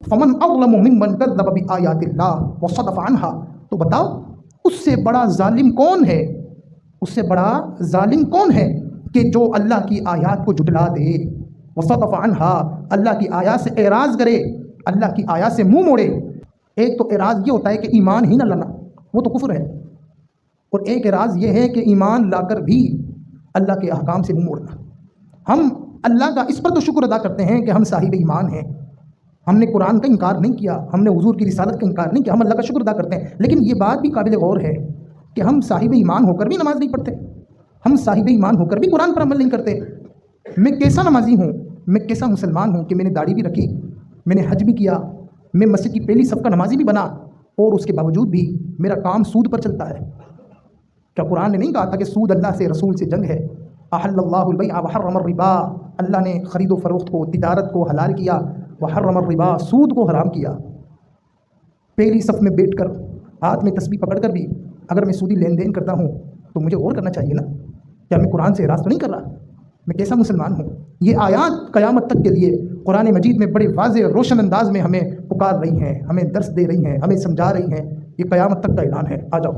فمن اظلم ممن کذب بآیات اللہ وصدف عنہا، تو بتاؤ اس سے بڑا ظالم کون ہے، اس سے بڑا ظالم کون ہے کہ جو اللہ کی آیات کو جھٹلا دے، وصدف عنہا، اللہ کی آیات سے اعراض کرے، اللہ کی آیات سے منہ موڑے۔ ایک تو اعراض یہ ہوتا ہے کہ ایمان ہی نہ لانا، وہ تو کفر ہے، اور ایک اعراض یہ ہے کہ ایمان لا کر بھی اللہ کے احکام سے منہ موڑنا۔ ہم اللہ کا اس پر تو شکر ادا کرتے ہیں کہ ہم صاحب ایمان ہیں، ہم نے قرآن کا انکار نہیں کیا، ہم نے حضور کی رسالت کا انکار نہیں کیا، ہم اللہ کا شکر ادا کرتے ہیں، لیکن یہ بات بھی قابل غور ہے کہ ہم صاحب ایمان ہو کر بھی نماز نہیں پڑھتے، ہم صاحب ایمان ہو کر بھی قرآن پر عمل نہیں کرتے۔ میں کیسا نمازی ہوں، میں کیسا مسلمان ہوں کہ میں نے داڑھی بھی رکھی، میں نے حج بھی کیا، میں مسجد کی پہلی صف کا نمازی بھی بنا، اور اس کے باوجود بھی میرا کام سود پر چلتا ہے۔ کیا قرآن نے نہیں کہا تھا کہ سود اللہ سے، رسول سے جنگ ہے؟ احل اللہ البیع وحرم الربا، اللہ نے خرید و فروخت کو، تجارت کو حلال کیا، وحرم الربا، سود کو حرام کیا۔ پہلی صف میں بیٹھ کر ہاتھ میں تسبیح پکڑ کر بھی اگر میں سودی لین دین کرتا ہوں تو مجھے غور کرنا چاہیے نا، کیا میں قرآن سے اعراض تو نہیں کر رہا؟ میں کیسا مسلمان ہوں؟ یہ آیات قیامت تک کے لیے قرآن مجید میں بڑے واضح اور روشن انداز میں ہمیں پکار رہی ہیں، ہمیں درس دے رہی ہیں، ہمیں سمجھا رہی ہیں۔ یہ قیامت تک کا اعلان ہے۔ آ جاؤ۔